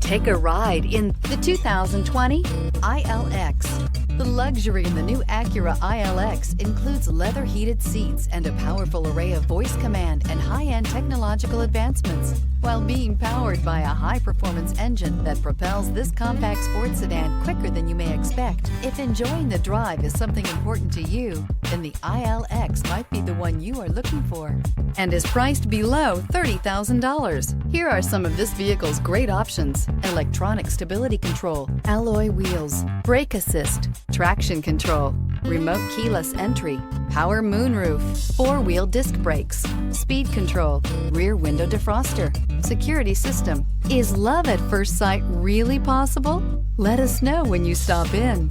Take a ride in the 2020 ILX. The luxury in the new Acura ILX includes leather heated seats and a powerful array of voice command and high-end technological advancements, while being powered by a high-performance engine that propels this compact sports sedan quicker than you may expect. If enjoying the drive is something important to you, then the ILX might be the one you are looking for, and is priced below $30,000. Here are some of this vehicle's great options: electronic stability control, alloy wheels, brake assist, traction control, remote keyless entry, power moonroof, four-wheel disc brakes, speed control, rear window defroster, security system. Is love at first sight really possible? Let us know when you stop in.